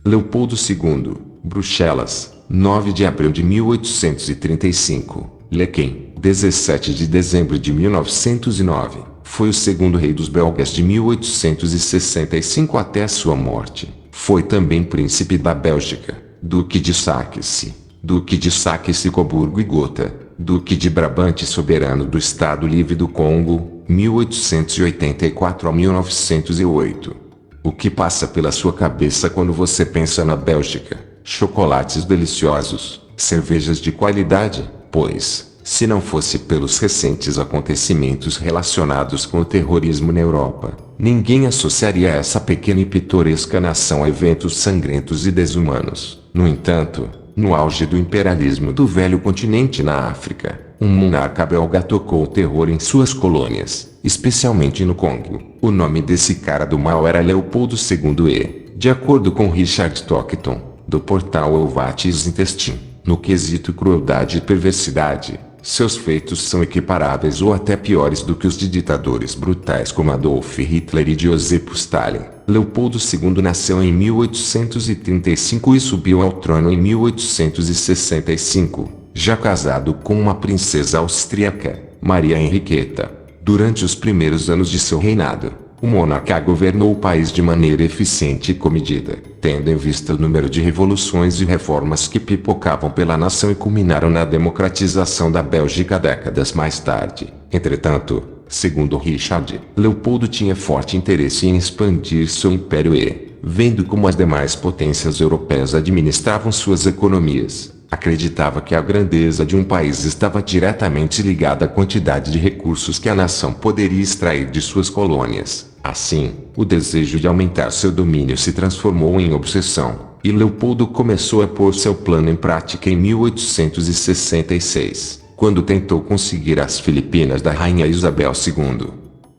Leopoldo II, Bruxelas, 9 de abril de 1835. Lequem, 17 de dezembro de 1909. Foi o segundo rei dos belgas de 1865 até a sua morte. Foi também príncipe da Bélgica, duque de Saxe, duque de Saxe-Coburgo e Gotha, duque de Brabante e soberano do Estado Livre do Congo, 1884 a 1908. O que passa pela sua cabeça quando você pensa na Bélgica? Chocolates deliciosos, cervejas de qualidade? Pois, se não fosse pelos recentes acontecimentos relacionados com o terrorismo na Europa, ninguém associaria essa pequena e pitoresca nação a eventos sangrentos e desumanos. No entanto, no auge do imperialismo do velho continente na África, um monarca belga tocou o terror em suas colônias, especialmente no Congo. O nome desse cara do mal era Leopoldo II e, de acordo com Richard Stockton, do portal Elvates Intestine, no quesito crueldade e perversidade, seus feitos são equiparáveis ou até piores do que os de ditadores brutais como Adolf Hitler e Joseph Stalin. Leopoldo II nasceu em 1835 e subiu ao trono em 1865, já casado com uma princesa austríaca, Maria Henriqueta. Durante os primeiros anos de seu reinado, o monarca governou o país de maneira eficiente e comedida, tendo em vista o número de revoluções e reformas que pipocavam pela nação e culminaram na democratização da Bélgica décadas mais tarde. Entretanto, segundo Richard, Leopoldo tinha forte interesse em expandir seu império e, vendo como as demais potências europeias administravam suas economias, acreditava que a grandeza de um país estava diretamente ligada à quantidade de recursos que a nação poderia extrair de suas colônias. Assim, o desejo de aumentar seu domínio se transformou em obsessão, e Leopoldo começou a pôr seu plano em prática em 1866, quando tentou conseguir as Filipinas da Rainha Isabel II,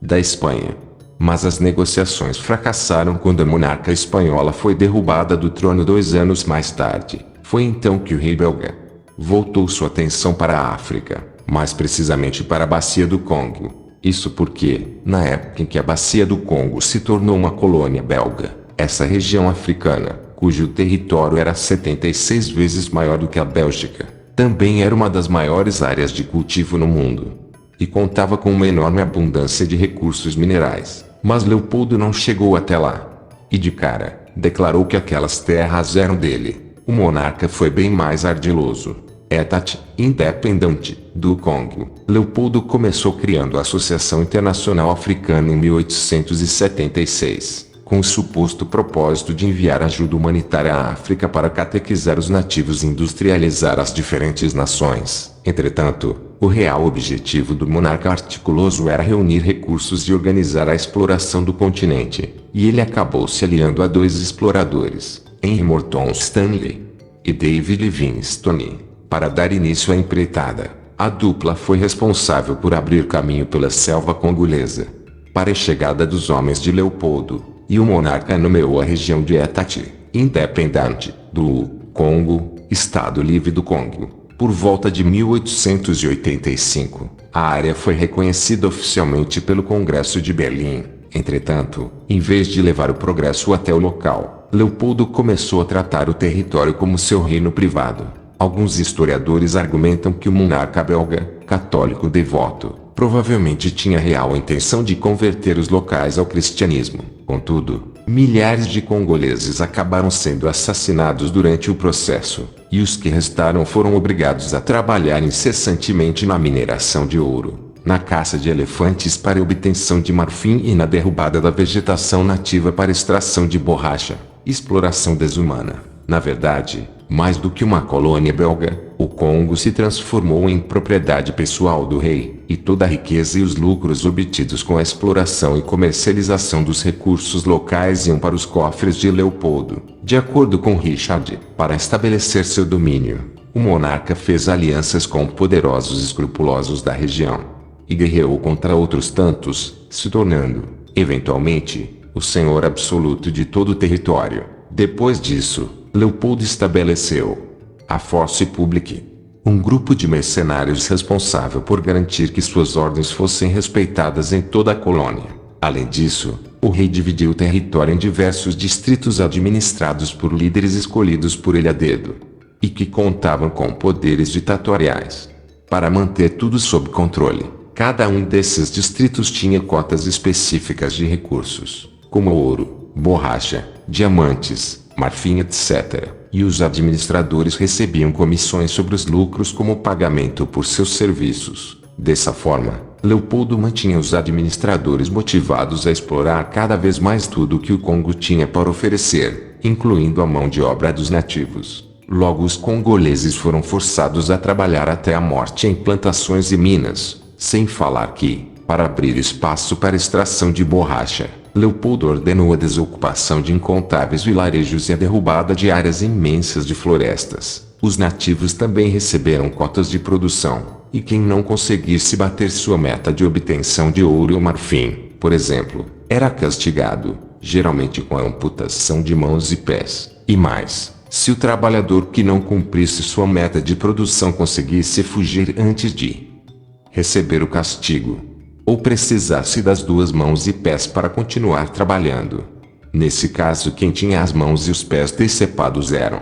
da Espanha. Mas as negociações fracassaram quando a monarca espanhola foi derrubada do trono 2 anos mais tarde. Foi então que o rei belga voltou sua atenção para a África, mais precisamente para a Bacia do Congo. Isso porque, na época em que a Bacia do Congo se tornou uma colônia belga, essa região africana, cujo território era 76 vezes maior do que a Bélgica, também era uma das maiores áreas de cultivo no mundo, e contava com uma enorme abundância de recursos minerais. Mas Leopoldo não chegou até lá, e de cara, declarou que aquelas terras eram dele. O monarca foi bem mais ardiloso. État, independente, do Congo. Leopoldo começou criando a Associação Internacional Africana em 1876, com o suposto propósito de enviar ajuda humanitária à África para catequizar os nativos e industrializar as diferentes nações. Entretanto, o real objetivo do monarca articuloso era reunir recursos e organizar a exploração do continente, e ele acabou se aliando a 2 exploradores, Henry Morton Stanley e David Livingstone, para dar início à empreitada. A dupla foi responsável por abrir caminho pela selva congolesa para a chegada dos homens de Leopoldo, e o monarca nomeou a região de État, independente, do Congo, Estado Livre do Congo. Por volta de 1885, a área foi reconhecida oficialmente pelo Congresso de Berlim. Entretanto, em vez de levar o progresso até o local, Leopoldo começou a tratar o território como seu reino privado. Alguns historiadores argumentam que o monarca belga, católico devoto, provavelmente tinha real intenção de converter os locais ao cristianismo. Contudo, milhares de congoleses acabaram sendo assassinados durante o processo, e os que restaram foram obrigados a trabalhar incessantemente na mineração de ouro, na caça de elefantes para obtenção de marfim e na derrubada da vegetação nativa para extração de borracha. Exploração desumana. Na verdade, mais do que uma colônia belga, o Congo se transformou em propriedade pessoal do rei, e toda a riqueza e os lucros obtidos com a exploração e comercialização dos recursos locais iam para os cofres de Leopoldo. De acordo com Richard, para estabelecer seu domínio, o monarca fez alianças com poderosos escrupulosos da região, e guerreou contra outros tantos, se tornando, eventualmente, o senhor absoluto de todo o território. Depois disso, Leopoldo estabeleceu a Force Publique, um grupo de mercenários responsável por garantir que suas ordens fossem respeitadas em toda a colônia. Além disso, o rei dividiu o território em diversos distritos administrados por líderes escolhidos por ele a dedo, e que contavam com poderes ditatoriais. Para manter tudo sob controle, cada um desses distritos tinha cotas específicas de recursos, como ouro, borracha, diamantes, marfim, etc. E os administradores recebiam comissões sobre os lucros como pagamento por seus serviços. Dessa forma, Leopoldo mantinha os administradores motivados a explorar cada vez mais tudo o que o Congo tinha para oferecer, incluindo a mão de obra dos nativos. Logo, os congoleses foram forçados a trabalhar até a morte em plantações e minas, sem falar que, para abrir espaço para extração de borracha, Leopoldo ordenou a desocupação de incontáveis vilarejos e a derrubada de áreas imensas de florestas. Os nativos também receberam cotas de produção, e quem não conseguisse bater sua meta de obtenção de ouro ou marfim, por exemplo, era castigado, geralmente com a amputação de mãos e pés. E mais, se o trabalhador que não cumprisse sua meta de produção conseguisse fugir antes de receber o castigo, ou precisasse das duas mãos e pés para continuar trabalhando. Nesse caso, quem tinha as mãos e os pés decepados eram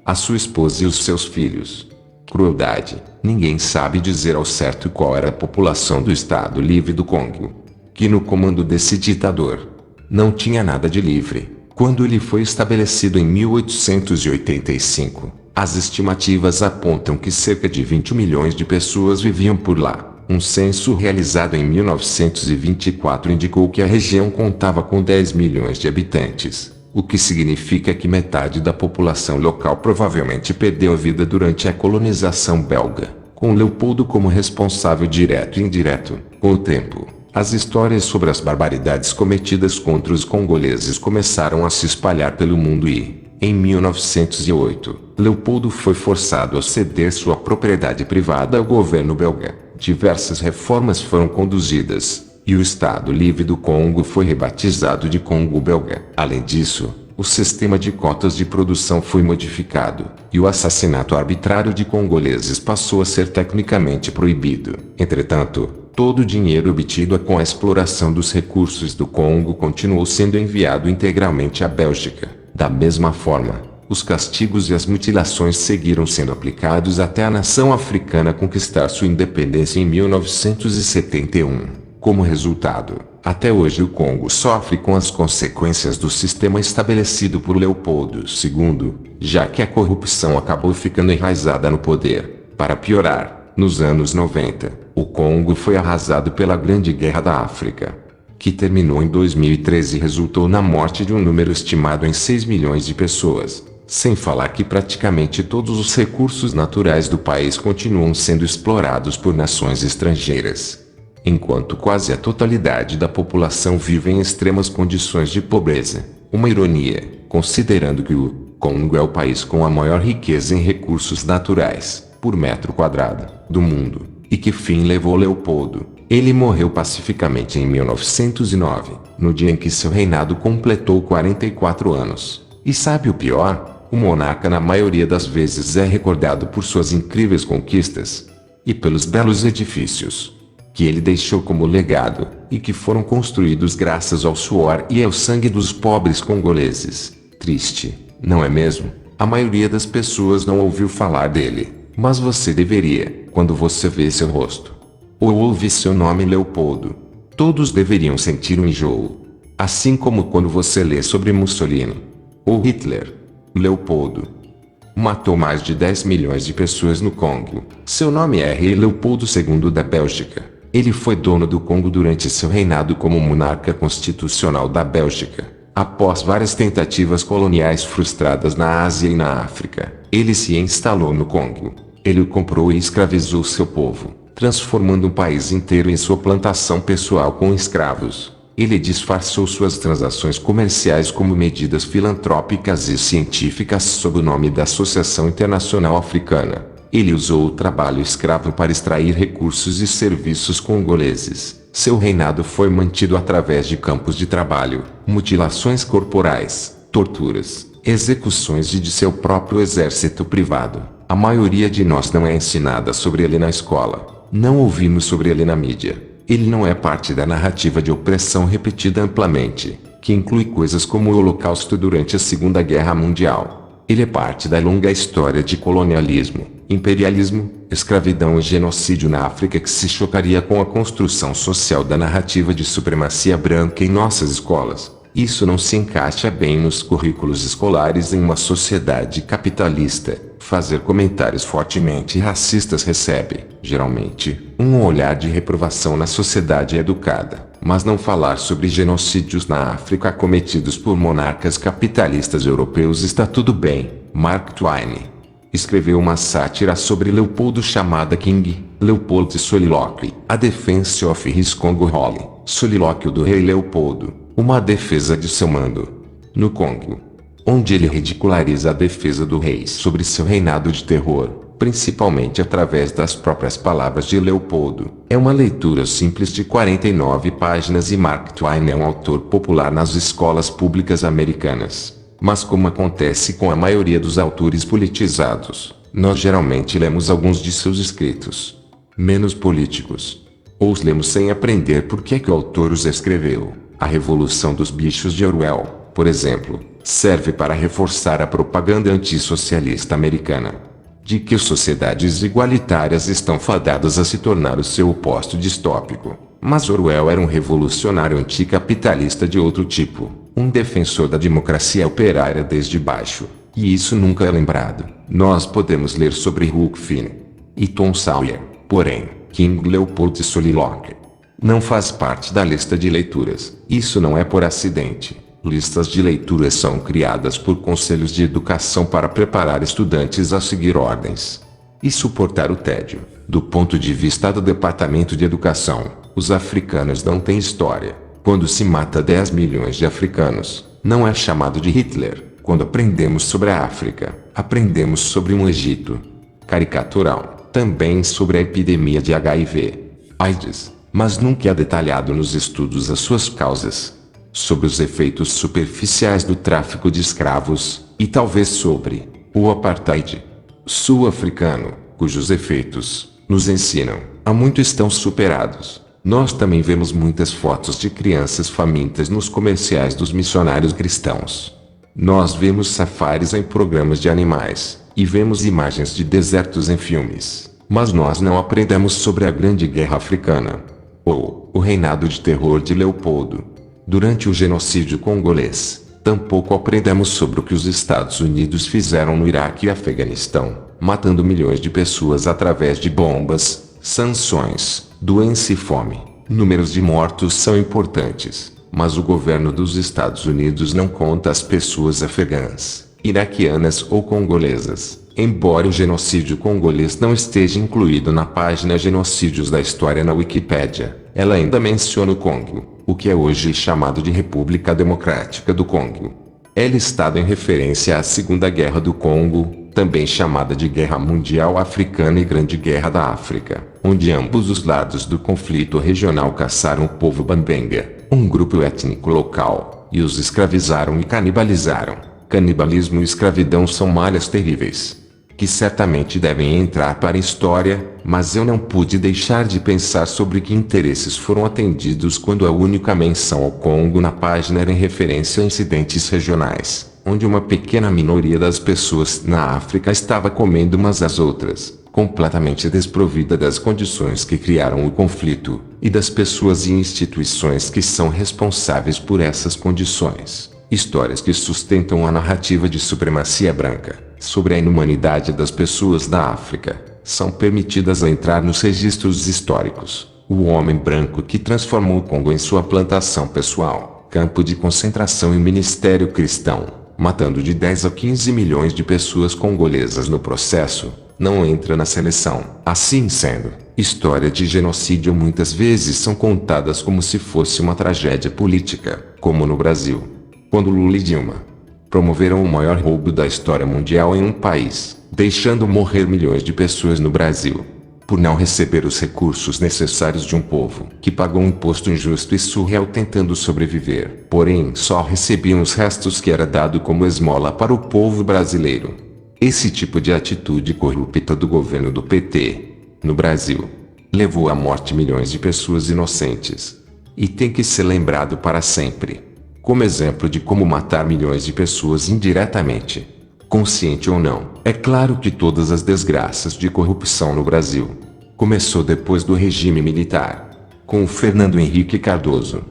a sua esposa e os seus filhos. Crueldade. Ninguém sabe dizer ao certo qual era a população do Estado Livre do Congo, que no comando desse ditador não tinha nada de livre. Quando ele foi estabelecido em 1885, as estimativas apontam que cerca de 20 milhões de pessoas viviam por lá. Um censo realizado em 1924 indicou que a região contava com 10 milhões de habitantes, o que significa que metade da população local provavelmente perdeu a vida durante a colonização belga, com Leopoldo como responsável direto e indireto. Com o tempo, as histórias sobre as barbaridades cometidas contra os congoleses começaram a se espalhar pelo mundo e, em 1908, Leopoldo foi forçado a ceder sua propriedade privada ao governo belga. Diversas reformas foram conduzidas, e o Estado Livre do Congo foi rebatizado de Congo Belga. Além disso, o sistema de cotas de produção foi modificado, e o assassinato arbitrário de congoleses passou a ser tecnicamente proibido. Entretanto, todo o dinheiro obtido com a exploração dos recursos do Congo continuou sendo enviado integralmente à Bélgica. Da mesma forma, os castigos e as mutilações seguiram sendo aplicados até a nação africana conquistar sua independência em 1971. Como resultado, até hoje o Congo sofre com as consequências do sistema estabelecido por Leopoldo II, já que a corrupção acabou ficando enraizada no poder. Para piorar, nos anos 90, o Congo foi arrasado pela Grande Guerra da África, que terminou em 2013 e resultou na morte de um número estimado em 6 milhões de pessoas. Sem falar que praticamente todos os recursos naturais do país continuam sendo explorados por nações estrangeiras, enquanto quase a totalidade da população vive em extremas condições de pobreza. Uma ironia, considerando que o Congo é o país com a maior riqueza em recursos naturais, por metro quadrado, do mundo. E que fim levou Leopoldo? Ele morreu pacificamente em 1909, no dia em que seu reinado completou 44 anos. E sabe o pior? O monarca na maioria das vezes é recordado por suas incríveis conquistas, e pelos belos edifícios que ele deixou como legado, e que foram construídos graças ao suor e ao sangue dos pobres congoleses. Triste, não é mesmo? A maioria das pessoas não ouviu falar dele, mas você deveria, quando você vê seu rosto, ou ouve seu nome Leopoldo. Todos deveriam sentir um enjoo, assim como quando você lê sobre Mussolini ou Hitler. Leopoldo matou mais de 10 milhões de pessoas no Congo. Seu nome é Rei Leopoldo II da Bélgica. Ele foi dono do Congo durante seu reinado como monarca constitucional da Bélgica. Após várias tentativas coloniais frustradas na Ásia e na África, ele se instalou no Congo. Ele o comprou e escravizou seu povo, transformando o país inteiro em sua plantação pessoal com escravos. Ele disfarçou suas transações comerciais como medidas filantrópicas e científicas sob o nome da Associação Internacional Africana. Ele usou o trabalho escravo para extrair recursos e serviços congoleses. Seu reinado foi mantido através de campos de trabalho, mutilações corporais, torturas, execuções e de seu próprio exército privado. A maioria de nós não é ensinada sobre ele na escola. Não ouvimos sobre ele na mídia. Ele não é parte da narrativa de opressão repetida amplamente. que inclui coisas como o Holocausto durante a Segunda Guerra Mundial. Ele é parte da longa história de colonialismo, imperialismo, escravidão e genocídio na África que se chocaria com a construção social da narrativa de supremacia branca em nossas escolas. Isso não se encaixa bem nos currículos escolares em uma sociedade capitalista. Fazer comentários fortemente racistas recebe, geralmente, um olhar de reprovação na sociedade educada. Mas não falar sobre genocídios na África cometidos por monarcas capitalistas europeus está tudo bem. Mark Twain escreveu uma sátira sobre Leopoldo chamada King Leopold's Soliloquy, A Defense of His Congo Holly, Solilóquio do Rei Leopoldo, uma defesa de seu mando no Congo, onde ele ridiculariza a defesa do rei sobre seu reinado de terror, principalmente através das próprias palavras de Leopoldo. É uma leitura simples de 49 páginas e Mark Twain é um autor popular nas escolas públicas americanas. Mas como acontece com a maioria dos autores politizados, nós geralmente lemos alguns de seus escritos menos políticos, ou os lemos sem aprender por que o autor os escreveu. A Revolução dos Bichos de Orwell, por exemplo, serve para reforçar a propaganda antissocialista americana, de que sociedades igualitárias estão fadadas a se tornar o seu oposto distópico. Mas Orwell era um revolucionário anticapitalista de outro tipo, um defensor da democracia operária desde baixo, e isso nunca é lembrado. Nós podemos ler sobre Huck Finn e Tom Sawyer, porém, King Leopold's Soliloquy não faz parte da lista de leituras. Isso não é por acidente. Listas de leituras são criadas por conselhos de educação para preparar estudantes a seguir ordens e suportar o tédio. Do ponto de vista do Departamento de Educação, os africanos não têm história. Quando se mata 10 milhões de africanos, não é chamado de Hitler. Quando aprendemos sobre a África, aprendemos sobre um Egito caricatural, também sobre a epidemia de HIV/AIDS, mas nunca é detalhado nos estudos as suas causas, sobre os efeitos superficiais do tráfico de escravos, e talvez sobre o apartheid sul-africano, cujos efeitos, nos ensinam, há muito estão superados. Nós também vemos muitas fotos de crianças famintas nos comerciais dos missionários cristãos. Nós vemos safaris em programas de animais, e vemos imagens de desertos em filmes, mas nós não aprendemos sobre a Grande Guerra Africana ou o reinado de terror de Leopoldo durante o genocídio congolês. Tampouco aprendemos sobre o que os Estados Unidos fizeram no Iraque e Afeganistão, matando milhões de pessoas através de bombas, sanções, doença e fome. Números de mortos são importantes, mas o governo dos Estados Unidos não conta as pessoas afegãs, iraquianas ou congolesas. Embora o genocídio congolês não esteja incluído na página Genocídios da História na Wikipédia, ela ainda menciona o Congo, o que é hoje chamado de República Democrática do Congo. É listado em referência à Segunda Guerra do Congo, também chamada de Guerra Mundial Africana e Grande Guerra da África, onde ambos os lados do conflito regional caçaram o povo Bambenga, um grupo étnico local, e os escravizaram e canibalizaram. Canibalismo e escravidão são malhas terríveis, que certamente devem entrar para a história, mas eu não pude deixar de pensar sobre que interesses foram atendidos quando a única menção ao Congo na página era em referência a incidentes regionais, onde uma pequena minoria das pessoas na África estava comendo umas às outras, completamente desprovida das condições que criaram o conflito, e das pessoas e instituições que são responsáveis por essas condições. Histórias que sustentam a narrativa de supremacia branca sobre a inumanidade das pessoas da África são permitidas a entrar nos registros históricos. O homem branco que transformou o Congo em sua plantação pessoal, campo de concentração e ministério cristão, matando de 10 a 15 milhões de pessoas congolesas no processo, não entra na seleção. Assim sendo, história de genocídio muitas vezes são contadas como se fosse uma tragédia política, como no Brasil, quando Lula e Dilma promoveram o maior roubo da história mundial em um país, deixando morrer milhões de pessoas no Brasil, por não receber os recursos necessários de um povo que pagou um imposto injusto e surreal tentando sobreviver. Porém, só recebiam os restos que era dado como esmola para o povo brasileiro. Esse tipo de atitude corrupta do governo do PT, no Brasil, levou à morte milhões de pessoas inocentes, e tem que ser lembrado para sempre. como exemplo de como matar milhões de pessoas indiretamente. Consciente ou não, é claro que todas as desgraças de corrupção no Brasil começou depois do regime militar, com o Fernando Henrique Cardoso,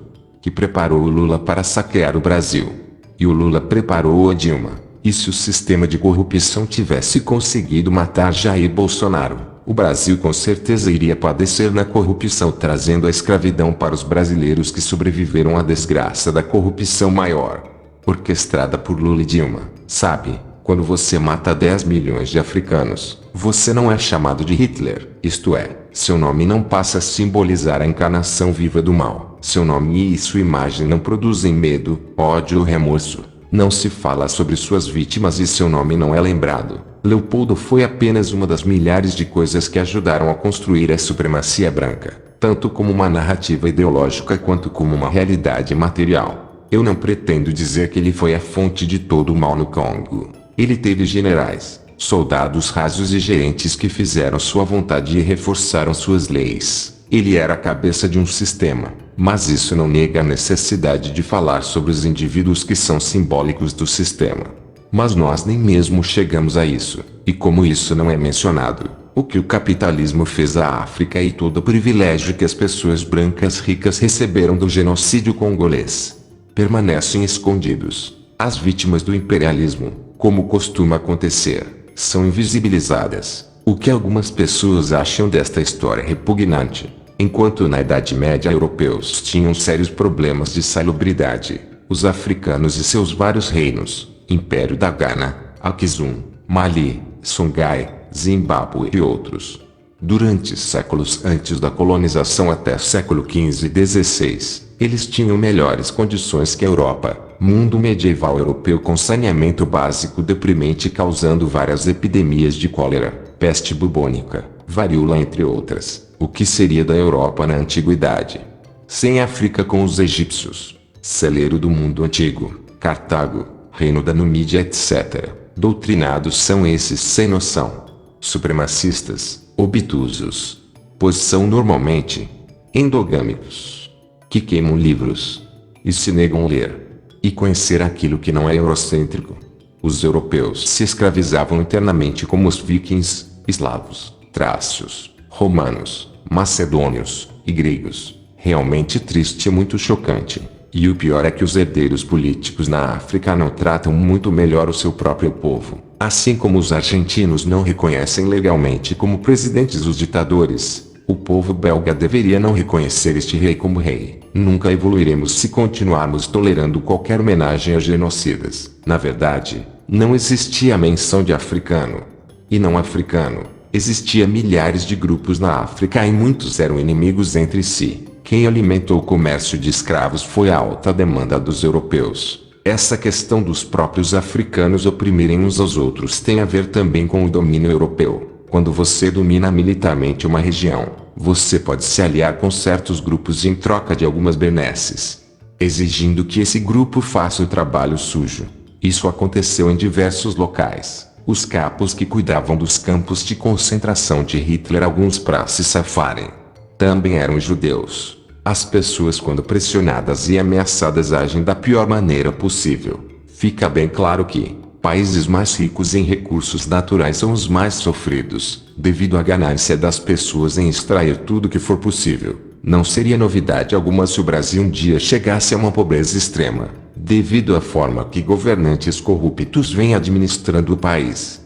que preparou o Lula para saquear o Brasil, e o Lula preparou a Dilma. E se o sistema de corrupção tivesse conseguido matar Jair Bolsonaro, o Brasil com certeza iria padecer na corrupção, trazendo a escravidão para os brasileiros que sobreviveram à desgraça da corrupção maior, orquestrada por Lula e Dilma. Sabe, quando você mata 10 milhões de africanos, você não é chamado de Hitler, isto é, seu nome não passa a simbolizar a encarnação viva do mal. Seu nome e sua imagem não produzem medo, ódio ou remorso. Não se fala sobre suas vítimas e seu nome não é lembrado. Leopoldo foi apenas uma das milhares de coisas que ajudaram a construir a supremacia branca, tanto como uma narrativa ideológica quanto como uma realidade material. Eu não pretendo dizer que ele foi a fonte de todo o mal no Congo. Ele teve generais, soldados rasos e gerentes que fizeram sua vontade e reforçaram suas leis. Ele era a cabeça de um sistema, mas isso não nega a necessidade de falar sobre os indivíduos que são simbólicos do sistema. Mas nós nem mesmo chegamos a isso, e como isso não é mencionado, o que o capitalismo fez à África e todo o privilégio que as pessoas brancas ricas receberam do genocídio congolês, permanecem escondidos. As vítimas do imperialismo, como costuma acontecer, são invisibilizadas. O que algumas pessoas acham desta história repugnante. Enquanto na Idade Média europeus tinham sérios problemas de salubridade, os africanos e seus vários reinos, Império da Ghana, Aksum, Mali, Songhai, Zimbábue e outros, durante séculos antes da colonização até século XV e XVI, eles tinham melhores condições que a Europa, mundo medieval europeu com saneamento básico deprimente causando várias epidemias de cólera, peste bubônica, varíola entre outras. O que seria da Europa na antiguidade? Sem África com os egípcios, celeiro do mundo antigo, Cartago, reino da Numídia etc. Doutrinados são esses sem noção, supremacistas, obtusos, pois são normalmente endogâmicos, que queimam livros, e se negam a ler, e conhecer aquilo que não é eurocêntrico. Os europeus se escravizavam internamente como os vikings, eslavos, trácios, romanos, macedônios e gregos. Realmente triste e muito chocante. E o pior é que os herdeiros políticos na África não tratam muito melhor o seu próprio povo. Assim como os argentinos não reconhecem legalmente como presidentes os ditadores, o povo belga deveria não reconhecer este rei como rei. Nunca evoluiremos se continuarmos tolerando qualquer homenagem a genocidas. Na verdade, não existia menção de africano e não africano. Existia milhares de grupos na África e muitos eram inimigos entre si. Quem alimentou o comércio de escravos foi a alta demanda dos europeus. Essa questão dos próprios africanos oprimirem uns aos outros tem a ver também com o domínio europeu. Quando você domina militarmente uma região, você pode se aliar com certos grupos em troca de algumas benesses, exigindo que esse grupo faça o trabalho sujo. Isso aconteceu em diversos locais. Os capos que cuidavam dos campos de concentração de Hitler, alguns para se safarem, também eram judeus. As pessoas, quando pressionadas e ameaçadas, agem da pior maneira possível. Fica bem claro que países mais ricos em recursos naturais são os mais sofridos, devido à ganância das pessoas em extrair tudo que for possível. Não seria novidade alguma se o Brasil um dia chegasse a uma pobreza extrema, devido à forma que governantes corruptos vêm administrando o país.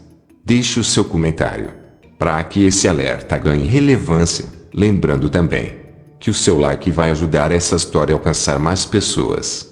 Deixe o seu comentário, para que esse alerta ganhe relevância, lembrando também que o seu like vai ajudar essa história a alcançar mais pessoas.